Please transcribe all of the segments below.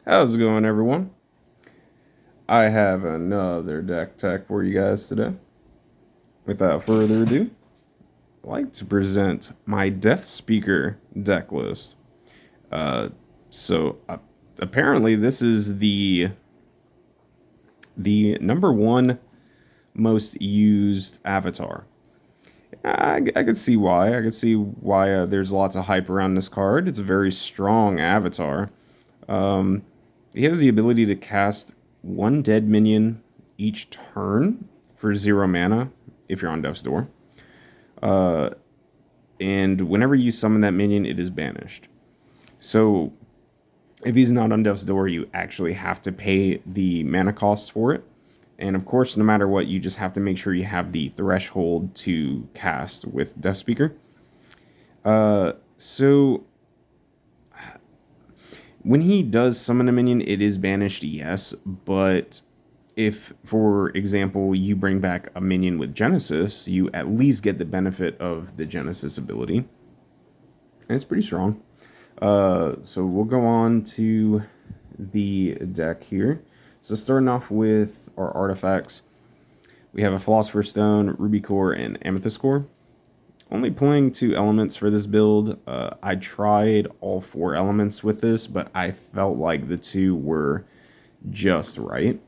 How's it going, everyone? I have another deck tech for you guys today. Without further ado, I'd like to present my Deathspeaker deck list. Uh, so apparently this is the number one most used avatar. I could see why. I could see why there's lots of hype around this card. It's a very strong avatar. Um, he has the ability to cast one dead minion each turn for 0 mana if you're on Death's Door. Uh, and whenever you summon that minion, it is banished. So if he's not on Death's Door, you actually have to pay the mana costs for it. And of course, no matter what, you just have to make sure you have the threshold to cast with Deathspeaker. So when he does summon a minion, it is banished, yes, but if, for example, you bring back a minion with Genesis, you at least get the benefit of the Genesis ability. And it's pretty strong. So we'll go on to the deck here. So starting off with our artifacts, we have a Philosopher Stone, Ruby Core, and Amethyst Core. Only playing 2 elements for this build. I tried all 4 elements with this, but I felt like the 2 were just right.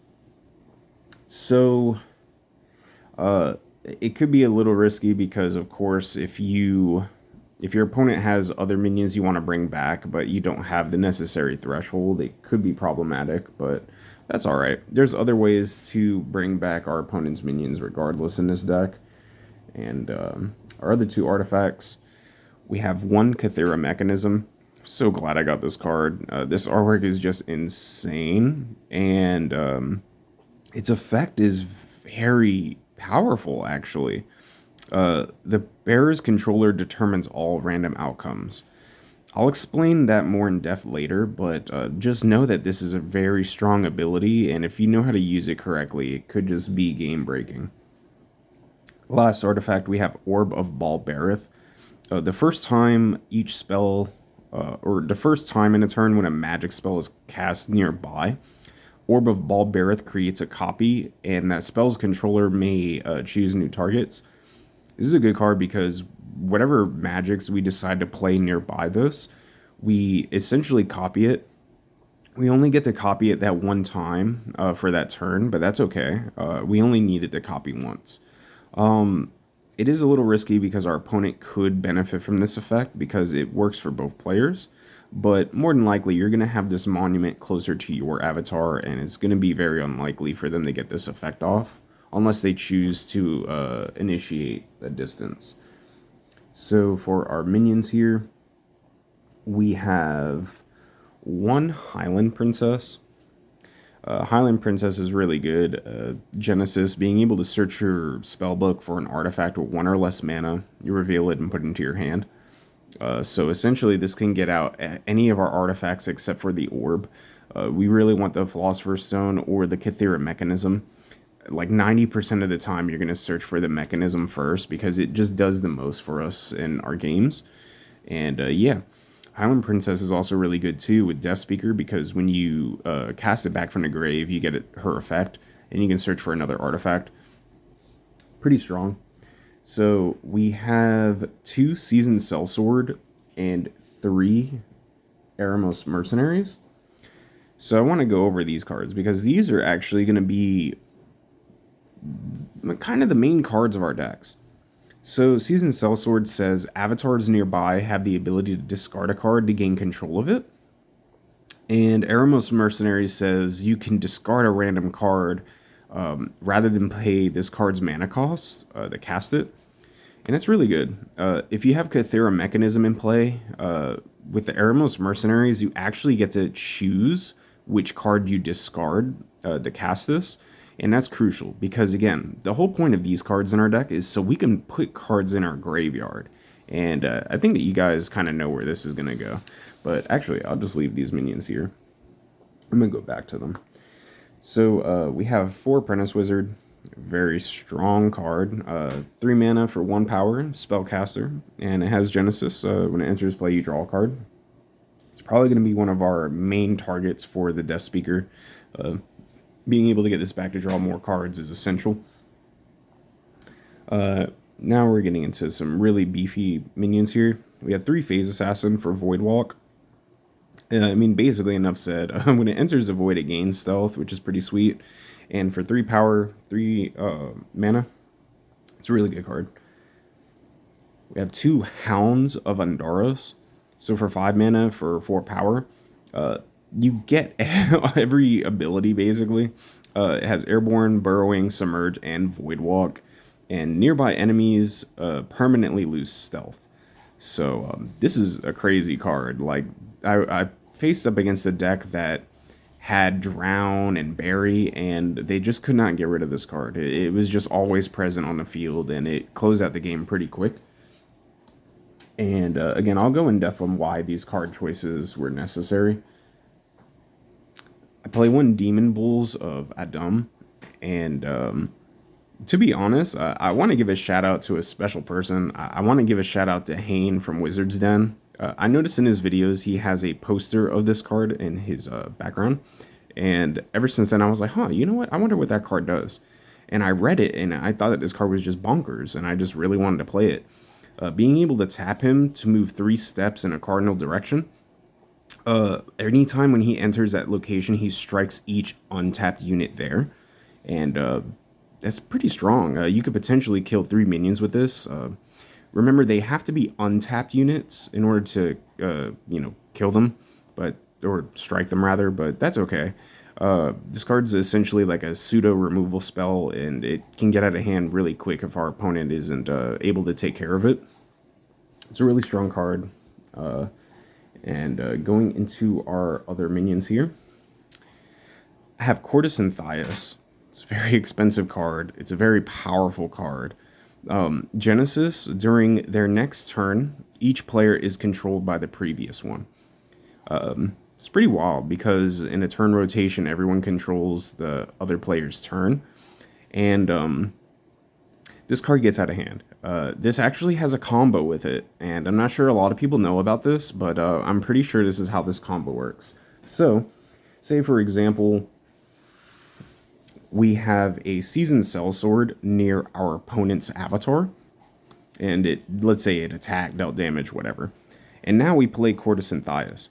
So it could be a little risky because, of course, if your opponent has other minions you want to bring back, but you don't have the necessary threshold, it could be problematic, but that's alright. There's other ways to bring back our opponent's minions regardless in this deck. And our other 2 artifacts, we have one Kythera Mechanism. So glad I got this card. This artwork is just insane, and its effect is very powerful, actually. The bearer's controller determines all random outcomes. I'll explain that more in depth later, but just know that this is a very strong ability, and if you know how to use it correctly, it could just be game-breaking. Last artifact, we have Orb of Ba'al Berith. The first time each spell, or the first time in a turn when a magic spell is cast nearby, Orb of Ba'al Berith creates a copy, and that spell's controller may choose new targets. This is a good card because whatever magics we decide to play nearby this, we essentially copy it. We only get to copy it that one time for that turn, but that's okay. We only need it to copy once. It is a little risky because our opponent could benefit from this effect because it works for both players, but more than likely you're going to have this monument closer to your avatar, and it's going to be very unlikely for them to get this effect off unless they choose to initiate a distance. So for our minions here, we have one Highland Princess. Highland Princess is really good. Genesis, being able to search your spellbook for an artifact with 1 or less mana, you reveal it and put it into your hand. So essentially, this can get out any of our artifacts except for the orb. We really want the Philosopher's Stone or the Kythera Mechanism. Like 90% of the time, you're going to search for the mechanism first because it just does the most for us in our games. And yeah, Highland Princess is also really good too with Deathspeaker because when you cast it back from the grave, you get her effect, and you can search for another artifact. Pretty strong. So we have 2 Seasoned Sellsword and 3 Aramos Mercenaries. So I want to go over these cards because these are actually going to be kind of the main cards of our decks. So Seasoned Sellsword says avatars nearby have the ability to discard a card to gain control of it. And Aramos Mercenaries says you can discard a random card rather than pay this card's mana cost to cast it. And it's really good. If you have Kythera Mechanism in play, with the Aramos Mercenaries, you actually get to choose which card you discard to cast this. And that's crucial because, again, the whole point of these cards in our deck is so we can put cards in our graveyard. And I think that you guys kind of know where this is going to go. But actually, I'll just leave these minions here. I'm going to go back to them. So we have 4 Apprentice Wizard. Very strong card. 3 mana for 1 power, spellcaster. And it has Genesis. When it enters play, you draw a card. It's probably going to be one of our main targets for the Deathspeaker. Being able to get this back to draw more cards is essential. Now we're getting into some really beefy minions here. We have 3 Phase Assassin for Void Walk. I mean, basically enough said. When it enters the Void, it gains Stealth, which is pretty sweet. And for 3 power, 3 mana, it's a really good card. We have 2 Hounds of Ondaros. So for 5 mana, for 4 power, you get every ability, basically. It has Airborne, Burrowing, Submerge, and Void Walk. And nearby enemies permanently lose Stealth. So this is a crazy card. Like, I faced up against a deck that had Drown and Bury, and they just could not get rid of this card. It was just always present on the field, and it closed out the game pretty quick. And again, I'll go in depth on why these card choices were necessary. I play 1 Demon Bulls of Adum, and to be honest, I want to give a shout out to a special person. I want to give a shout out to Hayne from Wizard's Den. I noticed in his videos he has a poster of this card in his background, and ever since then I was like, huh, you know what? I wonder what that card does. And I read it, and I thought that this card was just bonkers, and I just really wanted to play it. Being able to tap him to move 3 steps in a cardinal direction. Anytime when he enters that location, he strikes each untapped unit there, and that's pretty strong. You could potentially kill 3 minions with this. Remember, they have to be untapped units in order to, kill them, or strike them rather. But that's okay. This card's essentially like a pseudo removal spell, and it can get out of hand really quick if our opponent isn't able to take care of it. It's a really strong card. And going into our other minions here, I have Courtesan Thais. It's a very expensive card. It's a very powerful card. Genesis, during their next turn, each player is controlled by the previous one. It's pretty wild because in a turn rotation, everyone controls the other player's turn. And this card gets out of hand. This actually has a combo with it, and I'm not sure a lot of people know about this, but I'm pretty sure this is how this combo works. So, say for example, we have a Seasoned Sellsword near our opponent's avatar, and let's say it attacked, dealt damage, whatever. And now we play Courtesan Thais.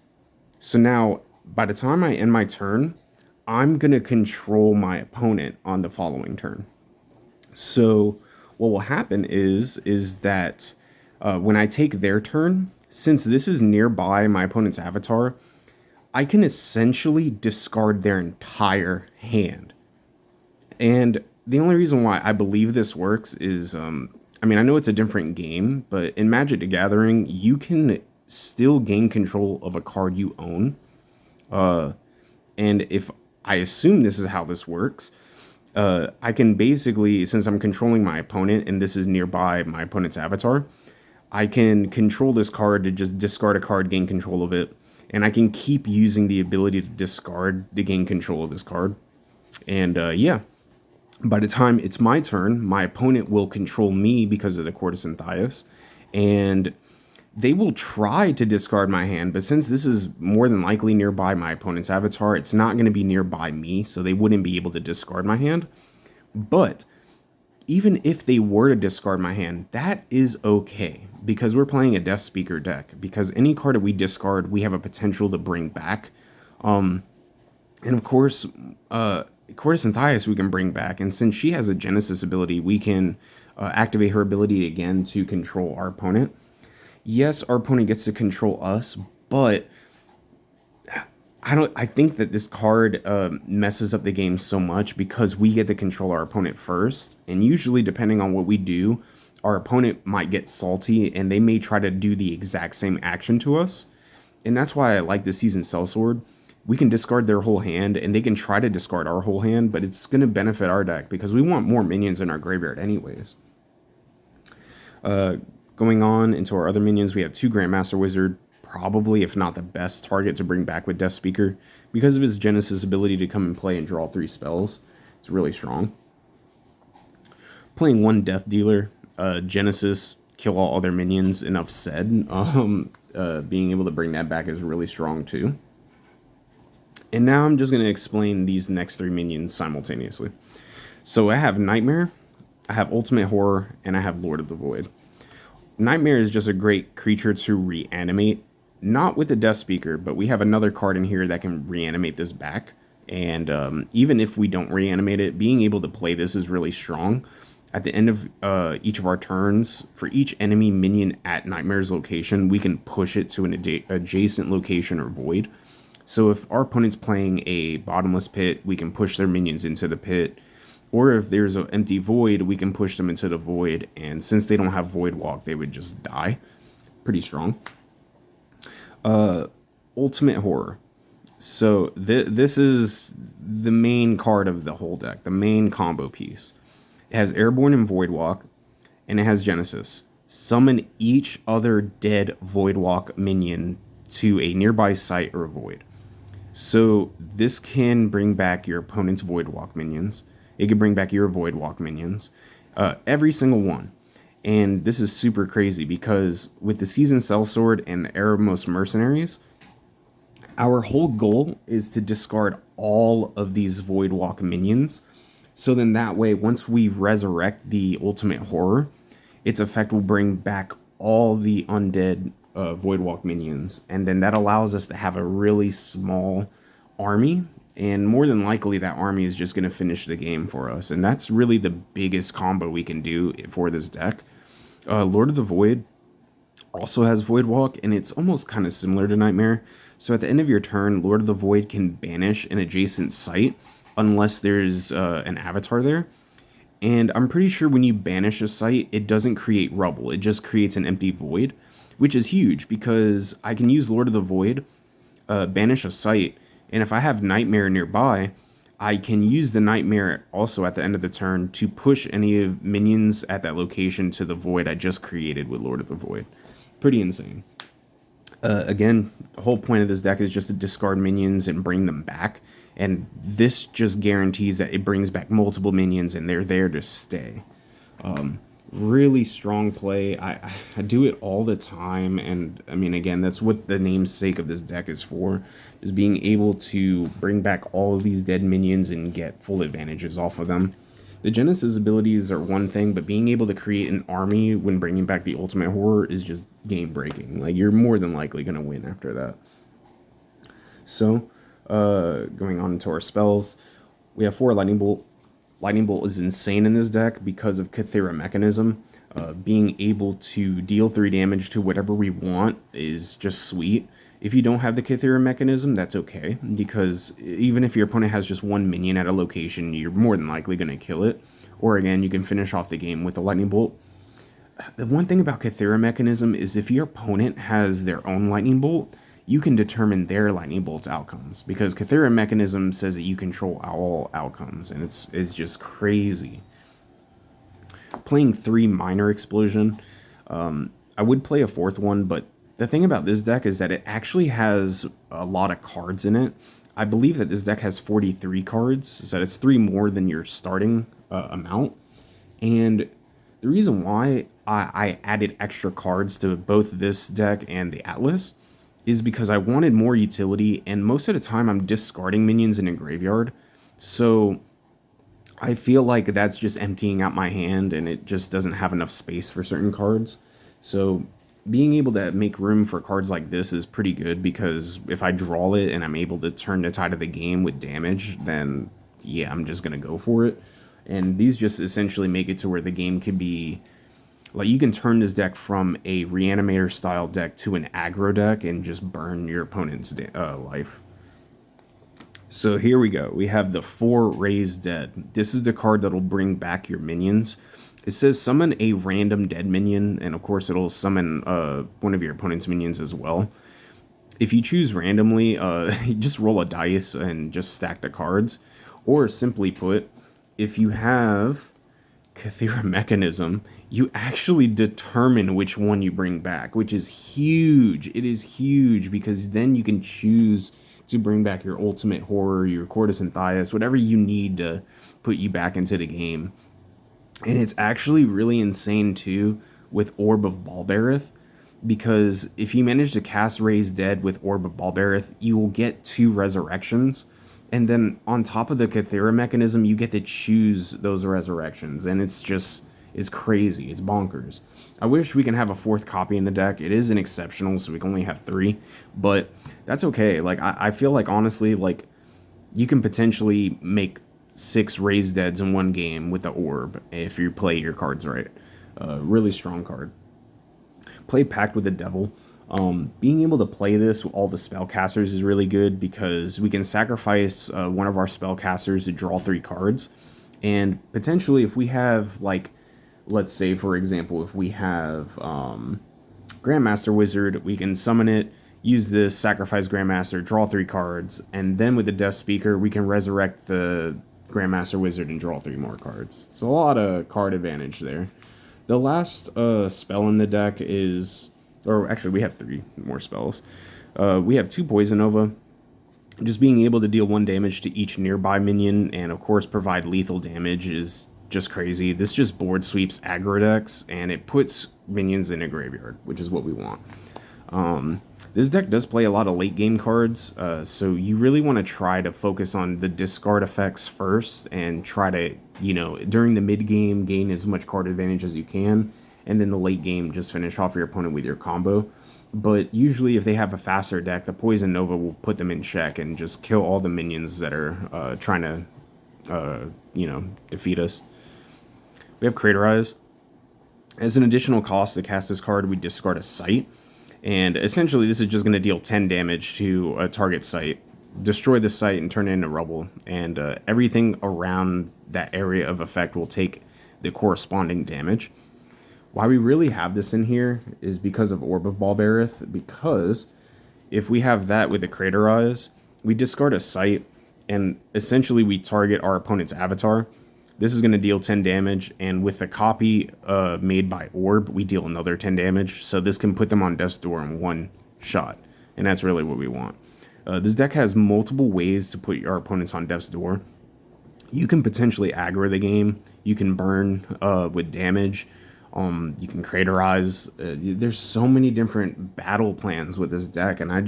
So now, by the time I end my turn, I'm going to control my opponent on the following turn. So what will happen is that when I take their turn, since this is nearby my opponent's avatar, I can essentially discard their entire hand. And the only reason why I believe this works is, I know it's a different game, but in Magic the Gathering, you can still gain control of a card you own. And if I assume this is how this works, I can basically, since I'm controlling my opponent and this is nearby my opponent's avatar, I can control this card to just discard a card, gain control of it, and I can keep using the ability to discard to gain control of this card. And by the time it's my turn, my opponent will control me because of the Courtesan Thais, and they will try to discard my hand, but since this is more than likely nearby my opponent's avatar, it's not going to be nearby me, so they wouldn't be able to discard my hand. But even if they were to discard my hand, that is okay, because we're playing a Deathspeaker deck, because any card that we discard, we have a potential to bring back. And of course, Courtesan Thais we can bring back, and since she has a Genesis ability, we can activate her ability again to control our opponent. Yes, our opponent gets to control us, but I think that this card messes up the game so much because we get to control our opponent first, and usually depending on what we do, our opponent might get salty and they may try to do the exact same action to us. And that's why I like the Seasoned Sellsword. We can discard their whole hand, and they can try to discard our whole hand, but it's going to benefit our deck because we want more minions in our graveyard anyways. Going on into our other minions, we have 2 Grandmaster Wizard, probably, if not the best target to bring back with Deathspeaker, because of his Genesis ability to come and play and draw 3 spells. It's really strong. Playing 1 Death Dealer, Genesis, kill all other minions, enough said. being able to bring that back is really strong too. And now I'm just going to explain these next 3 minions simultaneously. So I have Nightmare, I have Ultimate Horror, and I have Lord of the Void. Nightmare is just a great creature to reanimate, not with the Deathspeaker, but we have another card in here that can reanimate this back. And even if we don't reanimate it, being able to play this is really strong. At the end of each of our turns, for each enemy minion at Nightmare's location, we can push it to an adjacent location or void. So if our opponent's playing a bottomless pit, we can push their minions into the pit. Or if there's an empty void, we can push them into the void. And since they don't have void walk, they would just die. Pretty strong. Ultimate Horror. So this is the main card of the whole deck, the main combo piece. It has Airborne and Void Walk, and it has Genesis. Summon each other dead Void Walk minion to a nearby site or void. So this can bring back your opponent's Void Walk minions. It can bring back your Void Walk minions. Every single one. And this is super crazy because with the Seasoned Sellsword and the Aramos Mercenaries, our whole goal is to discard all of these Void Walk minions. So then that way, once we resurrect the Ultimate Horror, its effect will bring back all the undead Void Walk minions. And then that allows us to have a really small army. And more than likely, that army is just going to finish the game for us. And that's really the biggest combo we can do for this deck. Lord of the Void also has Void Walk, and it's almost kind of similar to Nightmare. So at the end of your turn, Lord of the Void can banish an adjacent site unless there's an avatar there. And I'm pretty sure when you banish a site, it doesn't create rubble. It just creates an empty void, which is huge because I can use Lord of the Void, banish a site, and if I have Nightmare nearby, I can use the Nightmare also at the end of the turn to push any of minions at that location to the void I just created with Lord of the Void. Pretty insane. Again, the whole point of this deck is just to discard minions and bring them back. And this just guarantees that it brings back multiple minions and they're there to stay. Really strong play. I do it all the time. And I mean, again, that's what the namesake of this deck is for. Is being able to bring back all of these dead minions and get full advantages off of them. The Genesis abilities are one thing, but being able to create an army when bringing back the Ultimate Horror is just game-breaking. Like, you're more than likely going to win after that. So, going on to our spells, we have 4 Lightning Bolt. Lightning Bolt is insane in this deck because of Kythera Mechanism. Being able to deal 3 damage to whatever we want is just sweet. If you don't have the Kythera Mechanism, that's okay, because even if your opponent has just 1 minion at a location, you're more than likely going to kill it. Or again, you can finish off the game with the Lightning Bolt. The one thing about Kythera Mechanism is if your opponent has their own Lightning Bolt, you can determine their Lightning Bolt's outcomes, because Kythera Mechanism says that you control all outcomes, and it's just crazy. Playing 3 Minor Explosion, I would play a 4th one, but the thing about this deck is that it actually has a lot of cards in it. I believe that this deck has 43 cards, so that's 3 more than your starting amount. And the reason why I added extra cards to both this deck and the Atlas is because I wanted more utility, and most of the time I'm discarding minions in a graveyard. So I feel like that's just emptying out my hand, and it just doesn't have enough space for certain cards. So being able to make room for cards like this is pretty good, because if I draw it and I'm able to turn the tide of the game with damage, then yeah, I'm just going to go for it. And these just essentially make it to where the game could be, like, you can turn this deck from a Reanimator style deck to an aggro deck and just burn your opponent's life. So here we go. We have the 4 Raised Dead. This is the card that will bring back your minions. It says summon a random dead minion, and of course it'll summon one of your opponent's minions as well. If you choose randomly, you just roll a dice and just stack the cards. Or simply put, if you have Kythera Mechanism, you actually determine which one you bring back, which is huge. It is huge, because then you can choose to bring back your Ultimate Horror, your Courtesan Thais, whatever you need to put you back into the game. And it's actually really insane too with Orb of Ba'al Berith, because if you manage to cast Raise Dead with Orb of Ba'al Berith, you will get 2 resurrections, and then on top of the Kythera mechanism, you get to choose those resurrections, and it's crazy, it's bonkers. I wish we can have a 4th copy in the deck. It is an exceptional, so we can only have 3, but that's okay. Like, I feel like, honestly, like, you can potentially make 6 Raise Deads in one game with the Orb if you play your cards right. Really strong card. Play Pact with the Devil. Being able to play this with all the spellcasters is really good because we can sacrifice one of our spellcasters to draw 3 cards. And potentially if we have, like, let's say, for example, if we have Grandmaster Wizard, we can summon it, use this, sacrifice Grandmaster, draw 3 cards, and then with the Deathspeaker, we can resurrect the Grandmaster Wizard and draw 3 more cards. So a lot of card advantage there. The last spell in the deck is, or actually we have 3 more spells. We have 2 Poison Nova. Just being able to deal 1 damage to each nearby minion and of course provide lethal damage is just crazy. This just board sweeps aggro decks and it puts minions in a graveyard, which is what we want. This deck does play a lot of late game cards, so you really want to try to focus on the discard effects first and try to, you know, during the mid game gain as much card advantage as you can, and then the late game just finish off your opponent with your combo. But usually if they have a faster deck, the Poison Nova will put them in check and just kill all the minions that are trying to, you know, defeat us. We have Craterize. As an additional cost to cast this card, we discard a site. And essentially, this is just going to deal 10 damage to a target site, destroy the site, and turn it into rubble. And everything around that area of effect will take the corresponding damage. Why we really have this in here is because of Orb of Ba'al Berith, because if we have that with the Craterize, we discard a site, and essentially we target our opponent's avatar. This is going to deal 10 damage, and with the copy made by Orb, we deal another 10 damage, so this can put them on death's door in one shot, and that's really what we want. This deck has multiple ways to put our opponents on death's door. You can potentially aggro the game, you can burn with damage, you can Craterize. There's so many different battle plans with this deck, and I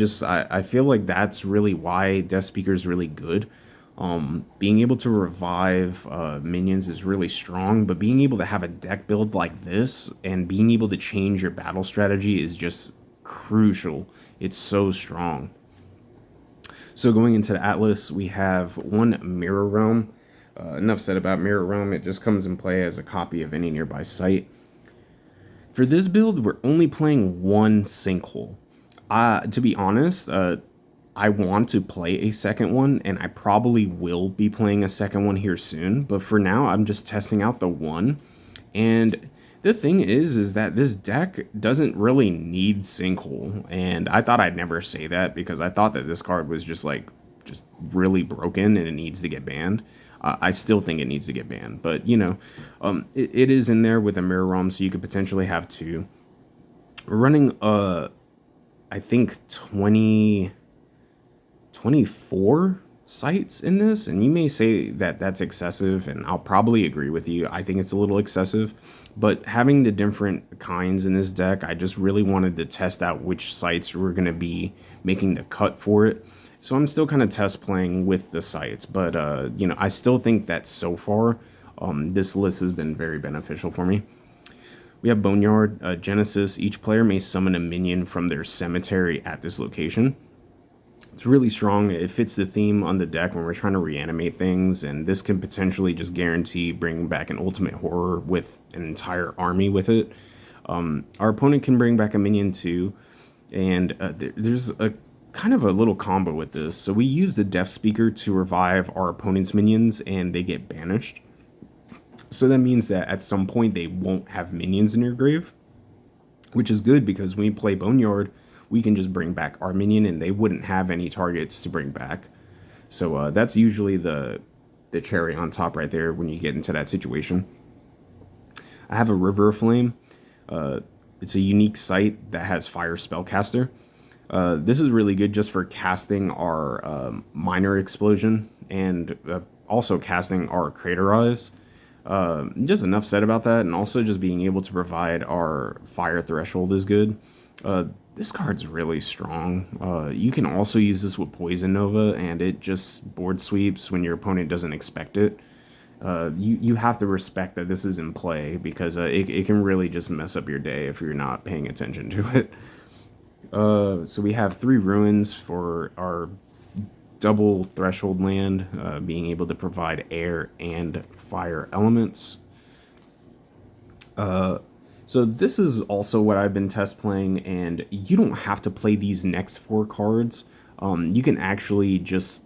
feel like that's really why Deathspeaker is really good. Being able to revive minions is really strong, but being able to have a deck build like this and being able to change your battle strategy is just crucial. It's so strong. So going into the Atlas, we have 1 Mirror Realm. Enough said about Mirror Realm. It just comes in play as a copy of any nearby site. For this build, we're only playing 1 Sinkhole. To be honest, I want to play a second one, and I probably will be playing a second one here soon, but for now, I'm just testing out the 1. And the thing is that this deck doesn't really need Sinkhole, and I thought I'd never say that because I thought that this card was just really broken and it needs to get banned. I still think it needs to get banned, but you know, it is in there with a Mirror Realm, so you could potentially have 2. We're running, I think 24 sites in this, and you may say that that's excessive, and I'll probably agree with you. I think it's a little excessive, but having the different kinds in this deck, I just really wanted to test out which sites were going to be making the cut for it. So I'm still kind of test playing with the sites, but you know, I still think that so far this list has been very beneficial for me. We have Boneyard, Genesis. Each player may summon a minion from their cemetery at this location. It's really strong. It fits the theme on the deck when we're trying to reanimate things, and this can potentially just guarantee bringing back an ultimate horror with an entire army with it. Our opponent can bring back a minion too, and there's a kind of a little combo with this. So we use the Deathspeaker to revive our opponent's minions, and they get banished. So that means that at some point they won't have minions in your grave, which is good because when we play Boneyard, we can just bring back our minion and they wouldn't have any targets to bring back. So that's usually the cherry on top right there when you get into that situation. I have a River of Flame. It's a unique site that has Fire Spellcaster. This is really good just for casting our Minor Explosion and also casting our Craterize. Just enough said about that, and also just being able to provide our Fire Threshold is good. This card's really strong. You can also use this with Poison Nova, and it just board sweeps when your opponent doesn't expect it. You have to respect that this is in play, because it can really just mess up your day if you're not paying attention to it. So we have 3 ruins for our double threshold land, being able to provide air and fire elements. So this is also what I've been test playing, and you don't have to play these next 4 cards. You can actually just,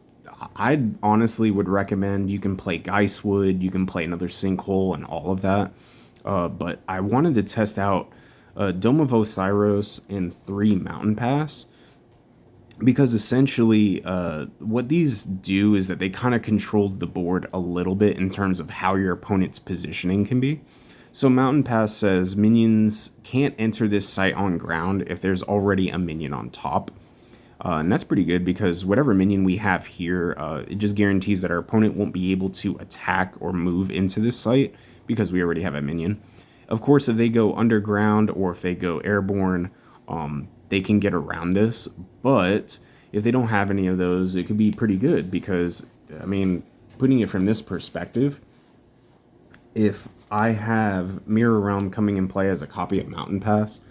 I honestly would recommend you can play Geistwood, you can play another Sinkhole and all of that. But I wanted to test out Dome of Osiros and 3 Mountain Pass, because essentially what these do is that they kind of controlled the board a little bit in terms of how your opponent's positioning can be. So Mountain Pass says minions can't enter this site on ground if there's already a minion on top. And that's pretty good, because whatever minion we have here, it just guarantees that our opponent won't be able to attack or move into this site because we already have a minion. Of course, if they go underground or if they go airborne, they can get around this. But if they don't have any of those, it could be pretty good, because, I mean, putting it from this perspective, if I have Mirror Realm coming in play as a copy of Mountain Pass,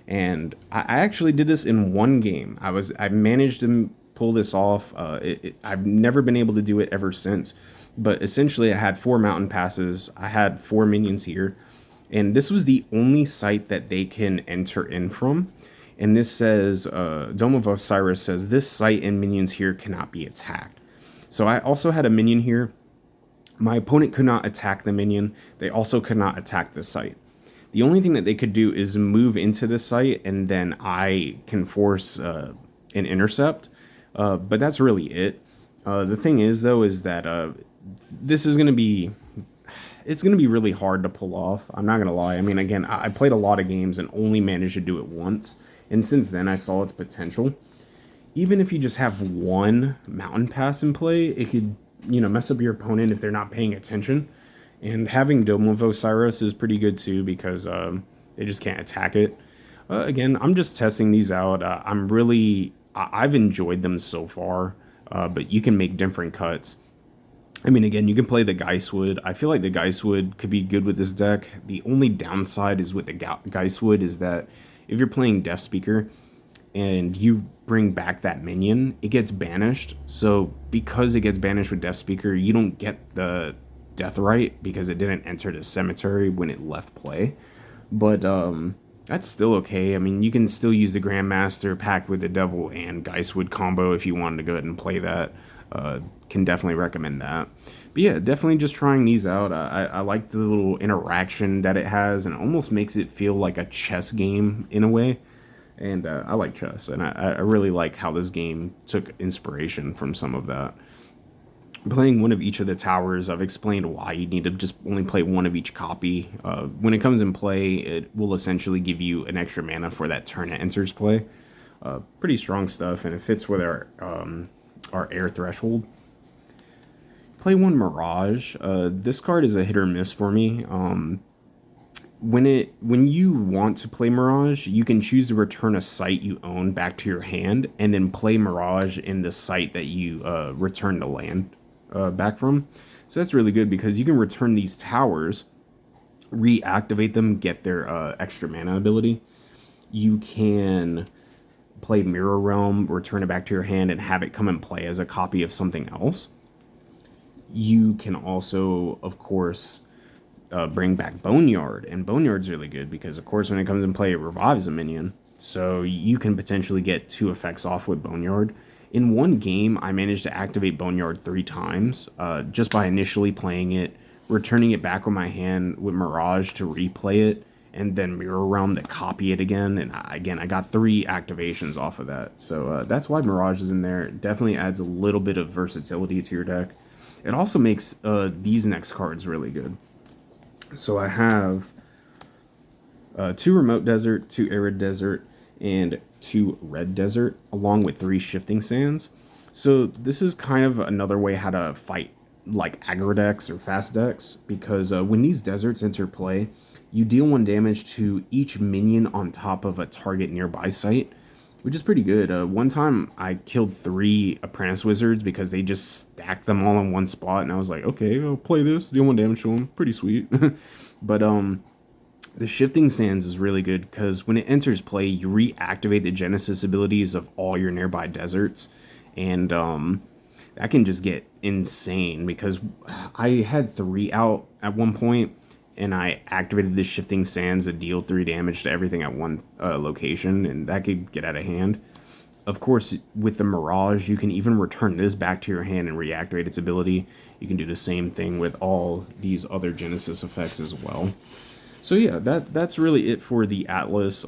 and I actually did this in 1 game. I managed to pull this off. I've never been able to do it ever since. But essentially, I had 4 Mountain Passes. I had 4 minions here, and this was the only site that they can enter in from. And this says, Dome of Osiros says, this site and minions here cannot be attacked. So I also had a minion here. My opponent could not attack the minion. They also could not attack the site. The only thing that they could do is move into the site, and then I can force an intercept. But that's really it. The thing is, though, is that this is going to be... It's going to be really hard to pull off. I'm not going to lie. I mean, again, I played a lot of games and only managed to do it once. And since then, I saw its potential. Even if you just have 1 Mountain Pass in play, it could, mess up your opponent if they're not paying attention. And having Dome of Osiros is pretty good too, because they just can't attack it. Again, I'm just testing these out. I've enjoyed them so far, but you can make different cuts. I mean, again, you can play the Geistwood. I feel like the Geistwood could be good with this deck. The only downside is with the Geistwood is that if you're playing Deathspeaker and you bring back that minion, it gets banished. So because it gets banished with Deathspeaker, you don't get the Death Right because it didn't enter the cemetery when it left play. But that's still okay. I mean, you can still use the Grandmaster, Pact with the Devil, and Geistwood combo if you wanted to go ahead and play that. Can definitely recommend that. But yeah, definitely just trying these out. I like the little interaction that it has, and it almost makes it feel like a chess game in a way. And I like chess, and I really like how this game took inspiration from some of that. Playing one of each of the towers, I've explained why you need to just only play 1 of each copy. When it comes in play, it will essentially give you an extra mana for that turn it enters play. Pretty strong stuff, and it fits with our air threshold. Play 1 Mirage. This card is a hit or miss for me. When you want to play Mirage, you can choose to return a site you own back to your hand, and then play Mirage in the site that you return the land back from. So that's really good, because you can return these towers, reactivate them, get their extra mana ability. You can play Mirror Realm, return it back to your hand, and have it come and play as a copy of something else. You can also, of course, bring back Boneyard, and Boneyard's really good because, of course, when it comes in play, it revives a minion. So you can potentially get 2 effects off with Boneyard. In 1 game, I managed to activate Boneyard 3 times, just by initially playing it, returning it back with my hand with Mirage to replay it, and then Mirror Realm to copy it again. And I got 3 activations off of that. So that's why Mirage is in there. It definitely adds a little bit of versatility to your deck. It also makes these next cards really good. So I have 2 Remote Desert, 2 Arid Desert, and 2 Red Desert, along with 3 Shifting Sands. So this is kind of another way how to fight like aggro decks or fast decks, because when these deserts enter play, you deal 1 damage to each minion on top of a target nearby site, which is pretty good. One time I killed 3 Apprentice Wizards because they just stacked them all in one spot, and I was like, okay, I'll play this, deal 1 damage to them, pretty sweet. But the Shifting Sands is really good because when it enters play, you reactivate the Genesis abilities of all your nearby deserts, and that can just get insane because I had 3 out at one point, and I activated the Shifting Sands to deal 3 damage to everything at one location, and that could get out of hand. Of course, with the Mirage, you can even return this back to your hand and reactivate its ability. You can do the same thing with all these other Genesis effects as well. So yeah, that's really it for the Atlas.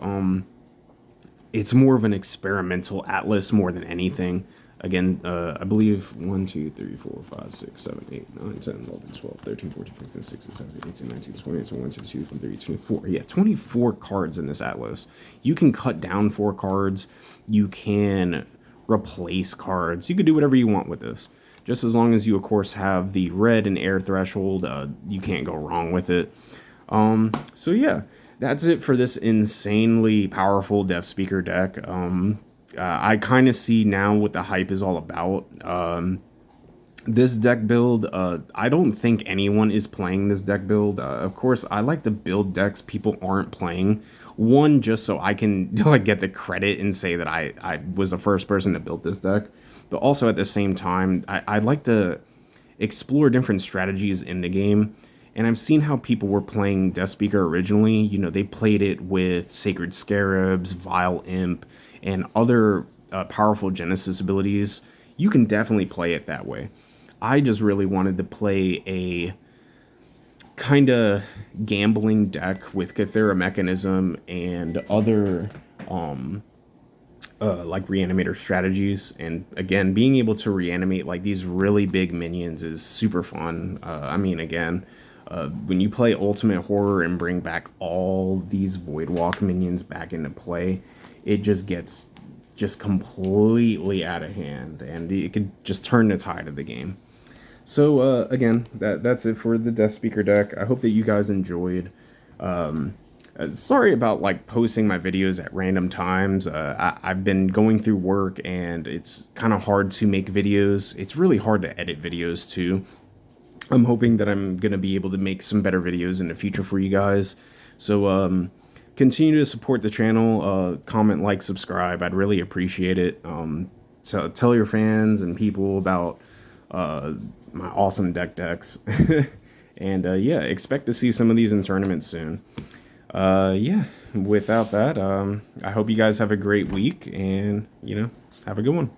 It's more of an experimental Atlas more than anything. Again, I believe 1, 2, 3, 4, 5, 6, 7, 8, 9, 10, 11, 12, 13, 14, 15, 16, 17, 18, 19, 20, 21, 22, 23, 24. Yeah, 24 cards in this Atlas. You can cut down 4 cards. You can replace cards. You can do whatever you want with this. Just as long as you, of course, have the red and air threshold, you can't go wrong with it. So yeah, that's it for this insanely powerful Deathspeaker deck. I kind of see now what the hype is all about. This deck build, I don't think anyone is playing this deck build. Of course, I like to build decks people aren't playing. One, just so I can like get the credit and say that I was the first person to build this deck. But also at the same time, I like to explore different strategies in the game. And I've seen how people were playing Deathspeaker originally. You know, they played it with Sacred Scarabs, Vile Imp, and other powerful Genesis abilities. You can definitely play it that way. I just really wanted to play a kind of gambling deck with Kythera Mechanism and other like Reanimator strategies. And again, being able to reanimate like these really big minions is super fun. I mean, again, when you play Ultimate Horror and bring back all these Voidwalk minions back into play, it just gets just completely out of hand, and it could just turn the tide of the game. So again, that's it for the Deathspeaker deck. I hope that you guys enjoyed. Sorry about like posting my videos at random times. I've been going through work, and it's kind of hard to make videos. It's really hard to edit videos too. I'm hoping that I'm going to be able to make some better videos in the future for you guys. So continue to support the channel, comment, like, subscribe. I'd really appreciate it. So tell your fans and people about my awesome decks. And yeah, expect to see some of these in tournaments soon. Yeah, without that, I hope you guys have a great week, and, you know, have a good one.